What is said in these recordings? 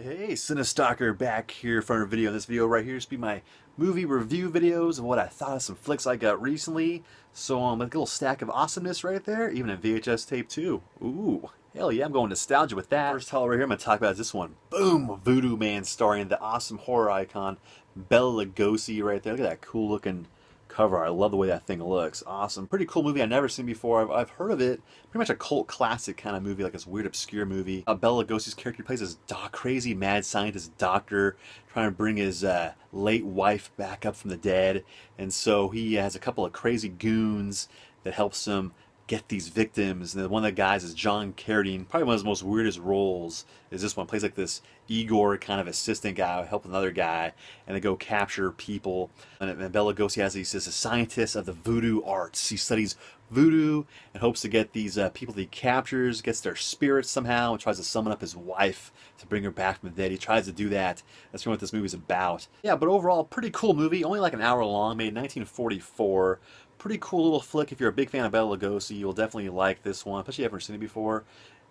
Hey, CineStalker back here for a video. This video right here is be my movie review videos of what I thought of some flicks I got recently. So like a little stack of awesomeness right there, even a VHS tape too. Ooh, hell yeah, I'm going nostalgia with that. First title right here I'm going to talk about is this one. Boom! Voodoo Man, starring the awesome horror icon Bela Lugosi right there. Look at that cool looking cover. I love the way that thing looks. Awesome. Pretty cool movie I've never seen before. I've heard of it. Pretty much a cult classic kind of movie, like this weird obscure movie. Bela Lugosi's character plays this crazy mad scientist doctor trying to bring his late wife back up from the dead. And so he has a couple of crazy goons that helps him get these victims. And one of the guys is John Carradine. Probably one of his most weirdest roles is this one. Plays like this Igor kind of assistant guy helping another guy, and they go capture people. And Bela Lugosi he's a scientist of the voodoo arts. He studies voodoo and hopes to get these people that he captures, gets their spirits somehow, and tries to summon up his wife to bring her back from the dead. He tries to do that. That's what this movie's about. Yeah, but overall, pretty cool movie. Only like an hour long, made in 1944. Pretty cool little flick. If you're a big fan of Bela Lugosi, you'll definitely like this one. Especially if you've never seen it before,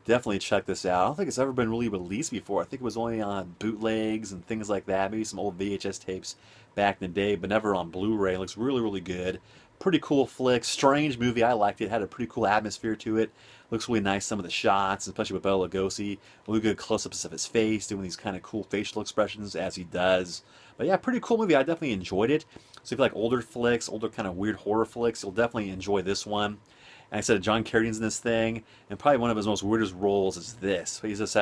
definitely check this out. I don't think it's ever been really released before. I think it was only on bootlegs and things like that. Maybe some old VHS tapes back in the day, but never on Blu-ray. It looks really, really good. Pretty cool flick. Strange movie. I liked it. Had a pretty cool atmosphere to it. Looks really nice, some of the shots, especially with Bela Lugosi. Really good close-ups of his face, doing these kind of cool facial expressions as he does. But yeah, pretty cool movie. I definitely enjoyed it. So if you like older flicks, older kind of weird horror flicks, you'll definitely enjoy this one. And I said John Carradine's in this thing, and probably one of his most weirdest roles is this. He just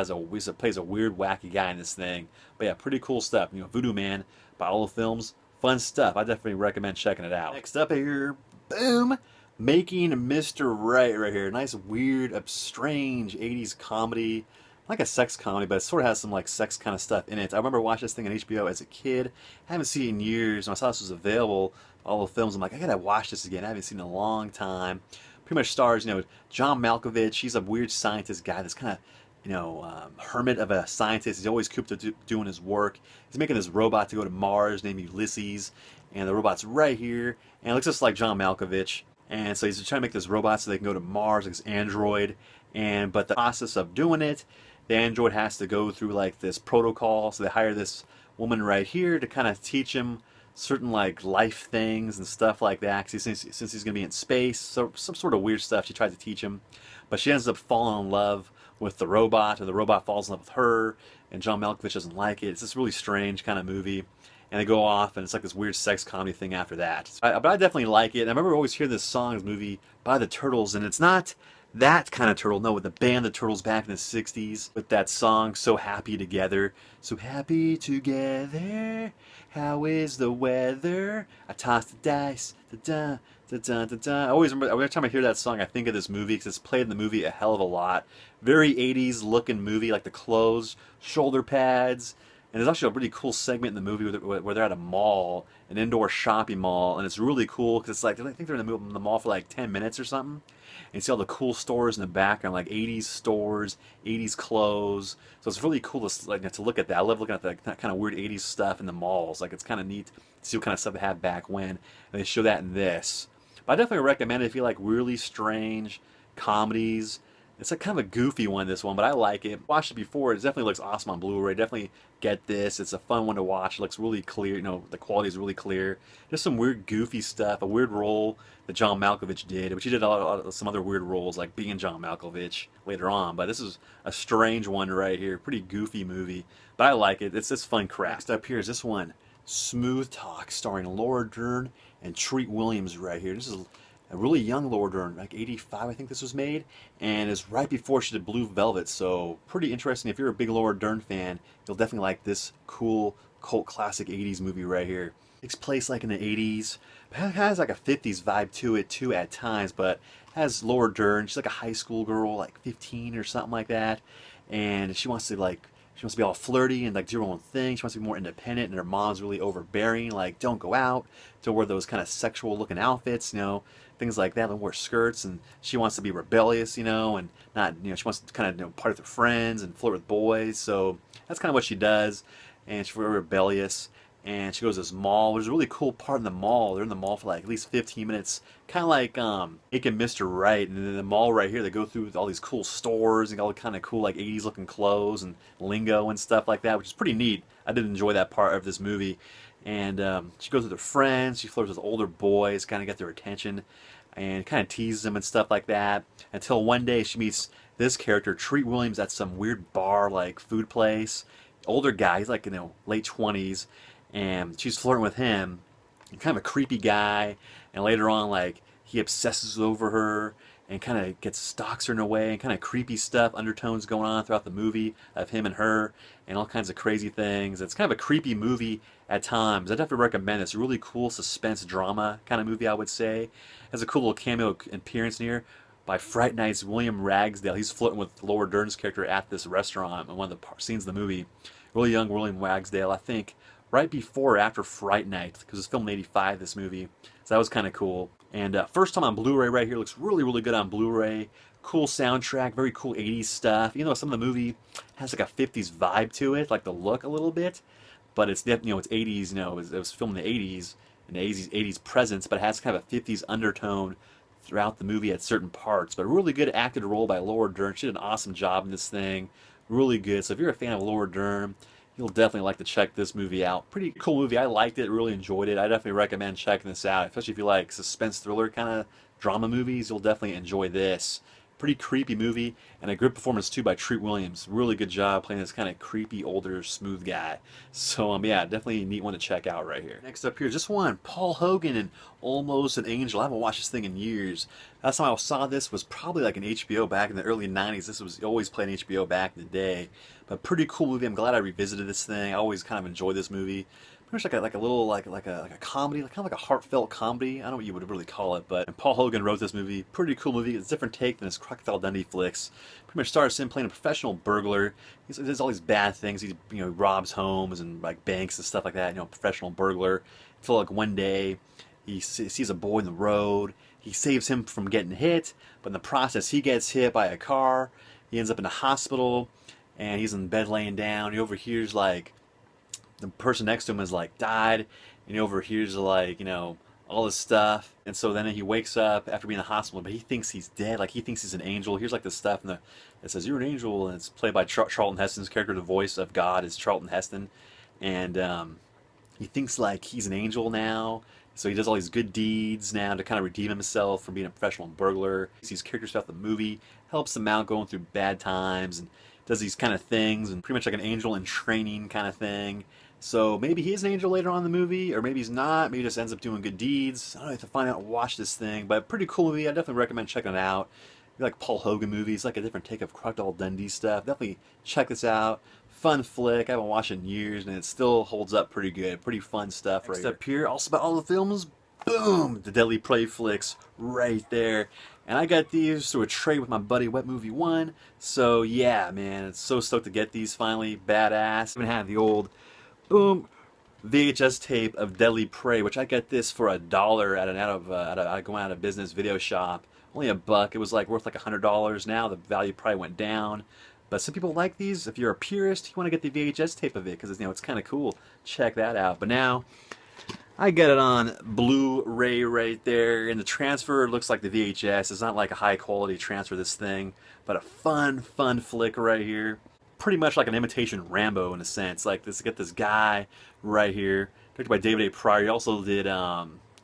plays a weird, wacky guy in this thing. But yeah, pretty cool stuff. You know, Voodoo Man by all the films, fun stuff. I definitely recommend checking it out. Next up here, boom, Making Mr. Right here. Nice, weird, strange 80s comedy. Like a sex comedy, but it sort of has some like sex kind of stuff in it. I remember watching this thing on HBO as a kid. I haven't seen it in years. When I saw this was available, all the films, I'm like, I gotta watch this again. I haven't seen it in a long time. Pretty much stars, John Malkovich. He's a weird scientist guy that's kind of, hermit of a scientist. He's always cooped up doing his work. He's making this robot to go to Mars named Ulysses, and the robot's right here, and it looks just like John Malkovich. And so he's trying to make this robot so they can go to Mars, like this android. But the process of doing it, the android has to go through like this protocol. So they hire this woman right here to kind of teach him certain like life things and stuff like that. Since he's going to be in space, so some sort of weird stuff she tries to teach him. But she ends up falling in love with the robot, and the robot falls in love with her, and John Malkovich doesn't like it. It's this really strange kind of movie. And they go off, and it's like this weird sex comedy thing after that. But I definitely like it. And I remember always hearing this song, this movie, by the Turtles, and it's not that kind of turtle. No, with the band the Turtles back in the 60s with that song, So Happy Together. So happy together, how is the weather? I toss the dice, da-da, da-da, da-da. I always remember, every time I hear that song, I think of this movie because it's played in the movie a hell of a lot. Very 80s looking movie, like the clothes, shoulder pads. And there's actually a really cool segment in the movie where they're at a mall, an indoor shopping mall, and it's really cool because it's like, I think they're in the mall for like 10 minutes or something. And you see all the cool stores in the background, like 80s stores, 80s clothes. So it's really cool to look at that. I love looking at that kind of weird 80s stuff in the malls. Like, it's kind of neat to see what kind of stuff they had back when. And they show that in this. But I definitely recommend it if you like really strange comedies. It's a kind of a goofy one, this one, but I like it. Watched it before. It definitely looks awesome on Blu-ray. Definitely get this. It's a fun one to watch. It looks really clear. The quality is really clear. Just some weird, goofy stuff. A weird role that John Malkovich did, which he did some other weird roles, like being John Malkovich later on. But this is a strange one right here. Pretty goofy movie, but I like it. It's just fun crap. Next up here is this one, Smooth Talk, starring Laura Dern and Treat Williams right here. This is a really young Laura Dern, like 85 I think this was made, and it's right before she did Blue Velvet, so pretty interesting. If you're a big Laura Dern fan, you'll definitely like this cool cult classic 80s movie right here. Takes place like in the 80s, but it has like a 50s vibe to it too at times, but has Laura Dern. She's like a high school girl, like 15 or something like that, and she wants to be all flirty and like do her own thing. She wants to be more independent, and her mom's really overbearing, like don't go out, to wear those kind of sexual looking outfits, things like that, and wear skirts. And she wants to be rebellious, and not, she wants to kind of party with her friends and flirt with boys. So that's kind of what she does, and she's very rebellious. and she goes to this mall. There's a really cool part in the mall. They're in the mall for like at least 15 minutes, kind of like Ike and Mr. Right. And then the mall right here, they go through all these cool stores and all kind of cool like 80s looking clothes and lingo and stuff like that, which is pretty neat. I did enjoy that part of this movie. And she goes with her friends. She flirts with older boys, kind of get their attention, and kind of teases them and stuff like that. Until one day she meets this character, Treat Williams, at some weird bar like food place. Older guy, he's like late 20s, and she's flirting with him. Kind of a creepy guy, and later on like he obsesses over her and kind of stalks her in a way, and kind of creepy stuff, undertones going on throughout the movie of him and her, and all kinds of crazy things. It's kind of a creepy movie at times. I'd definitely recommend this. A really cool suspense drama kind of movie, I would say. Has a cool little cameo appearance in here by Fright Night's William Ragsdale. He's flirting with Laura Dern's character at this restaurant in one of the scenes of the movie. Really young William Ragsdale, I think, right before or after Fright Night, because it was filmed in '85, this movie. So that was kind of cool. And first time on Blu-ray right here. Looks really, really good on Blu-ray. Cool soundtrack, very cool 80s stuff. Even though some of the movie has like a 50s vibe to it, like the look a little bit. But it's definitely, it's 80s, it was filmed in the 80s, and the 80s presence, but it has kind of a 50s undertone throughout the movie at certain parts. But a really good acted role by Laura Dern. She did an awesome job in this thing. Really good. So if you're a fan of Laura Dern, you'll definitely like to check this movie out. Pretty cool movie. I liked it, really enjoyed it. I definitely recommend checking this out, especially if you like suspense thriller kind of drama movies. You'll definitely enjoy this. Pretty creepy movie, and a good performance too by Treat Williams. Really good job playing this kind of creepy, older, smooth guy. So yeah, definitely a neat one to check out right here. Next up here, just one, Paul Hogan and Almost an Angel. I haven't watched this thing in years. Last time I saw this was probably like an HBO back in the early 90s. This was always playing HBO back in the day. But pretty cool movie. I'm glad I revisited this thing. I always kind of enjoyed this movie. Pretty much like a little like a comedy, kind of like a heartfelt comedy. I don't know what you would really call it, but Paul Hogan wrote this movie. Pretty cool movie. It's a different take than his Crocodile Dundee flicks. Pretty much starts him playing a professional burglar. He does all these bad things. He robs homes and like banks and stuff like that. Professional burglar. Until like one day he sees a boy in the road. He saves him from getting hit, but in the process he gets hit by a car. He ends up in the hospital, and he's in bed laying down. He overhears like the person next to him has like died, and he overhears like all this stuff. And so then he wakes up after being in the hospital, but he thinks he's dead. Like he thinks he's an angel. Here's like this stuff that says you're an angel, and it's played by Charlton Heston's character. The voice of God is Charlton Heston, and he thinks like he's an angel now. So he does all these good deeds now to kind of redeem himself from being a professional burglar. He sees characters throughout the movie, helps them out going through bad times, and does these kind of things, and pretty much like an angel in training kind of thing. So maybe he is an angel later on in the movie, or maybe he's not. Maybe he just ends up doing good deeds. I don't know, have to find out and watch this thing. But pretty cool movie. I definitely recommend checking it out. If you like Paul Hogan movies, like a different take of Crocodile Dundee stuff, definitely check this out. Fun flick. I haven't watched it in years, and it still holds up pretty good. Pretty fun stuff. Next up here, also about all the films. Boom! The Deadly Prey flicks right there. And I got these through a trade with my buddy Wet Movie 1. So yeah, man, it's so stoked to get these finally. Badass. Even have the old boom VHS tape of Deadly Prey, which I got this for $1 at a going out of business video shop. Only $1. It was like worth like $100 now. The value probably went down. But some people like these. If you're a purist, you want to get the VHS tape of it because it's kind of cool. Check that out. But now I get it on Blu-ray right there, and the transfer looks like the VHS. It's not like a high quality transfer, this thing, but a fun flick right here. Pretty much like an imitation Rambo in a sense. Like this, get this guy right here, directed by David A. Pryor. He also did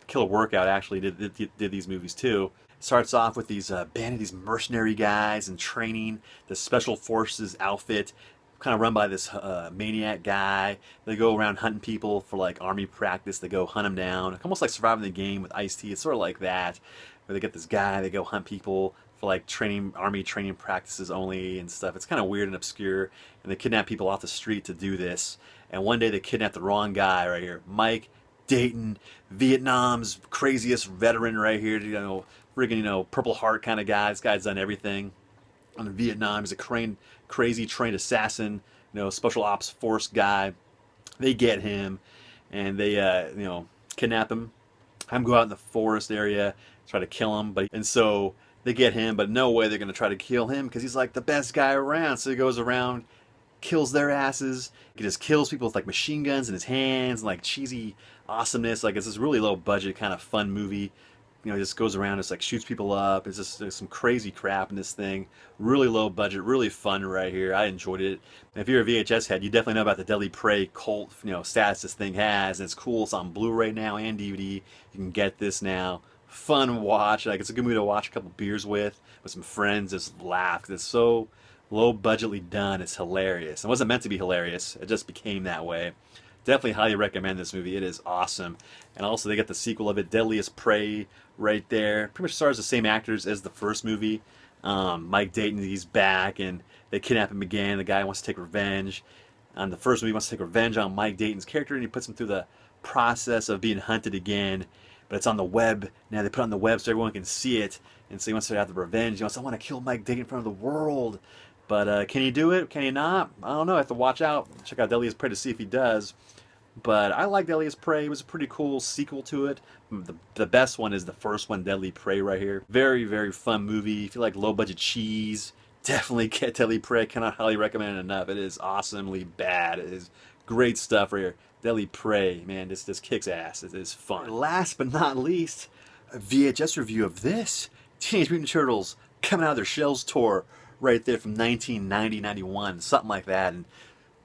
Killer Workout. Actually, did these movies too. Starts off with these band of these mercenary guys in training, the Special Forces outfit, kind of run by this maniac guy. They go around hunting people for like army practice. They go hunt them down, almost like Surviving the Game with Ice-T. It's sort of like that, where they get this guy. They go hunt people for like army training practices only and stuff. It's kind of weird and obscure, and they kidnap people off the street to do this. And one day they kidnap the wrong guy right here, Mike Dayton, Vietnam's craziest veteran right here. Friggin' Purple Heart kind of guy. This guy's done everything in Vietnam. He's a crazy trained assassin, special ops force guy. They get him, and they kidnap him, have him go out in the forest area, try to kill him. And so they get him, but no way they're gonna try to kill him because he's like the best guy around. So he goes around kills their asses. He just kills people with like machine guns in his hands and like cheesy awesomeness. Like it's this really low budget kind of fun movie. You know, he just goes around, just like shoots people up. It's just there's some crazy crap in this thing. Really low budget, really fun right here. I enjoyed it. And if you're a VHS head, you definitely know about the Deadly Prey cult, status this thing has. And it's cool. It's on Blu-ray now and DVD. You can get this now. Fun watch. Like it's a good movie to watch a couple beers with some friends. Just laugh. It's so low budgetly done. It's hilarious. It wasn't meant to be hilarious. It just became that way. Definitely highly recommend this movie. It is awesome. And also they got the sequel of it, Deadliest Prey, right there. Pretty much stars the same actors as the first movie. Mike Dayton, he's back, and they kidnap him again. The guy wants to take revenge. On the first movie, he wants to take revenge on Mike Dayton's character, and he puts him through the process of being hunted again. But it's on the web. Now they put it on the web so everyone can see it. And so he wants to have the revenge. He wants, I want to kill Mike Dayton in front of the world. But can he do it? Can he not? I don't know. I have to watch out. Check out Deadliest Prey to see if he does. But I like Deadliest Prey. It was a pretty cool sequel to it. The best one is the first one, Deadly Prey, right here. Very, very fun movie. If you like low-budget cheese, definitely get Deadly Prey. Cannot highly recommend it enough. It is awesomely bad. It is great stuff right here. Deadly Prey, man, this kicks ass. It is fun. And last but not least, a VHS review of this. Teenage Mutant Ninja Turtles coming out of their shells tour right there from 1990-91, something like that. And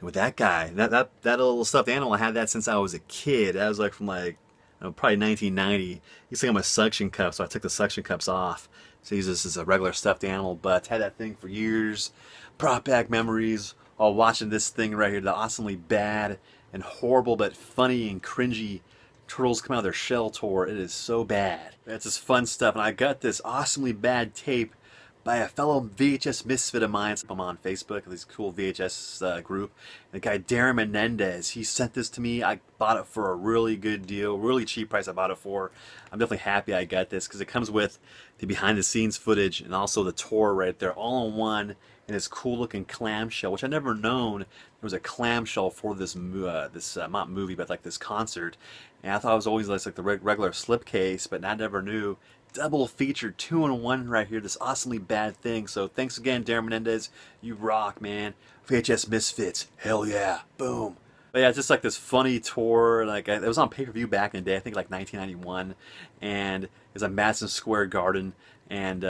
with that guy, that little stuffed animal, I had that since I was a kid. That was like from like probably 1990. He's like on my suction cup, so I took the suction cups off. So he's just as a regular stuffed animal, but had that thing for years. Brought back memories while watching this thing right here, the awesomely bad and horrible but funny and cringy Turtles come out of their shell tour. It is so bad. It's just fun stuff, and I got this awesomely bad tape by a fellow VHS misfit of mine. I'm on Facebook, this cool VHS group. The guy Darren Menendez, he sent this to me. I bought it for a really good deal, really cheap price I bought it for. I'm definitely happy I got this because it comes with the behind the scenes footage and also the tour right there, all in one, in this cool looking clamshell, which I never known there was a clamshell for this not movie, but like this concert. And I thought it was always like the regular slipcase, but I never knew. Double feature, 2-in-1 right here, this awesomely bad thing. So thanks again, Darren Menendez. You rock, man. VHS Misfits, hell yeah, boom. But yeah, it's just like this funny tour. Like it was on pay-per-view back in the day, I think like 1991, and it was at Madison Square Garden, and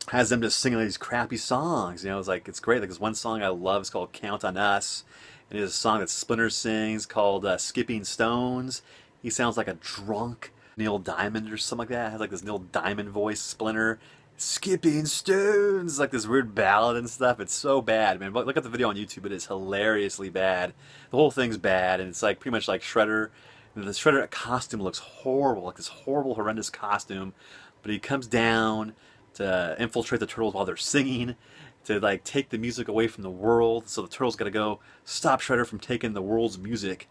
has them just singing these crappy songs. It's like it's great. Like this one song I love is called "Count on Us," and there's a song that Splinter sings called "Skipping Stones." He sounds like a drunk Neil Diamond or something like that. It has like this Neil Diamond voice, Splinter. Skipping Stones, like this weird ballad and stuff. It's so bad, man. Look at the video on YouTube. It is hilariously bad. The whole thing's bad, and it's like pretty much like Shredder. The Shredder costume looks horrible, like this horrible, horrendous costume. But he comes down to infiltrate the Turtles while they're singing, to like take the music away from the world. So the Turtles gotta go stop Shredder from taking the world's music.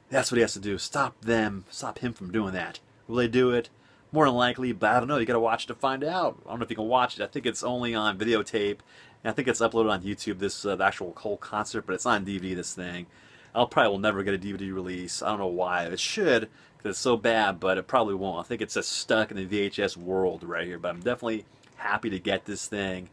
That's what he has to do. Stop him from doing that. Will they do it? More than likely, but I don't know. You gotta watch it to find out. I don't know if you can watch it. I think it's only on videotape, and I think it's uploaded on YouTube. This the actual whole concert, but it's not on DVD. This thing, probably will never get a DVD release. I don't know why. It should, because it's so bad, but it probably won't. I think it's just stuck in the VHS world right here. But I'm definitely happy to get this thing.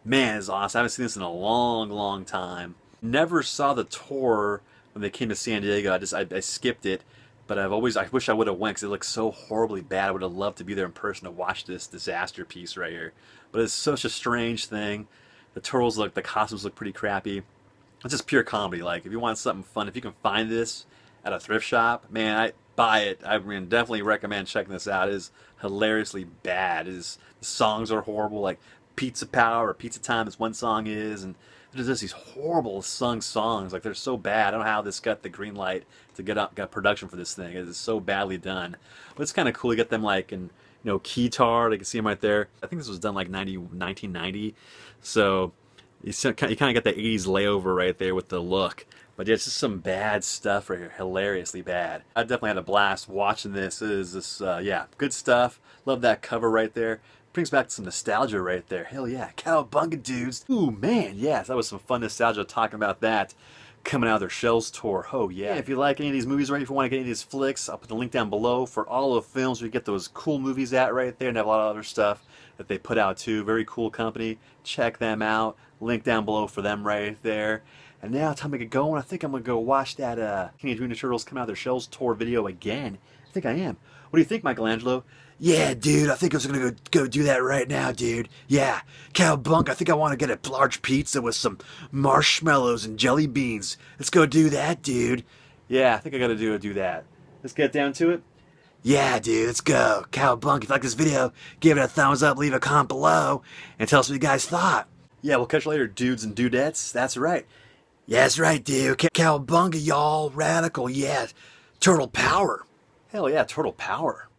Man, it's awesome. I haven't seen this in a long, long time. Never saw the tour when they came to San Diego. I skipped it. But I wish I would have went because it looks so horribly bad. I would have loved to be there in person to watch this disaster piece right here. But it's such a strange thing. The Turtles the costumes look pretty crappy. It's just pure comedy. Like, if you want something fun, if you can find this at a thrift shop, man, buy it. I mean, definitely recommend checking this out. It is hilariously bad. The songs are horrible, like Pizza Power or Pizza Time, as one song is, and there's just these horrible sung songs. Like, they're so bad. I don't know how this got the green light to got production for this thing. It is so badly done. But it's kind of cool to get them like in keytar. You can see them right there. I think this was done like 1990. So you kind of get the 80s layover right there with the look. But yeah, it's just some bad stuff right here. Hilariously bad. I definitely had a blast watching this. It is this, yeah, good stuff. Love that cover right there. Brings back some nostalgia right there. Hell yeah, cowabunga dudes. Ooh man, yes, that was some fun nostalgia talking about that. Coming out of their Shells tour. Oh yeah. If you like any of these movies, right, if you want to get any of these flicks, I'll put the link down below for all the films where you get those cool movies at right there, and have a lot of other stuff that they put out too. Very cool company. Check them out. Link down below for them right there. And now time to get going. I think I'm gonna go watch that Teenage Mutant Ninja Turtles come out of their shells tour video again. I think I am. What do you think, Michelangelo? Yeah, dude, I think I was gonna go do that right now, dude. Yeah, Cowbunk, I think I want to get a large pizza with some marshmallows and jelly beans. Let's go do that, dude. Yeah, I think I gotta do that. Let's get down to it. Yeah, dude, let's go. Cowbunk, if you like this video, give it a thumbs up, leave a comment below, and tell us what you guys thought. Yeah, we'll catch you later, dudes and dudettes. That's right. Yeah, that's right, dude. Cowabunga, y'all. Radical, yeah. Turtle power. Hell yeah, turtle power.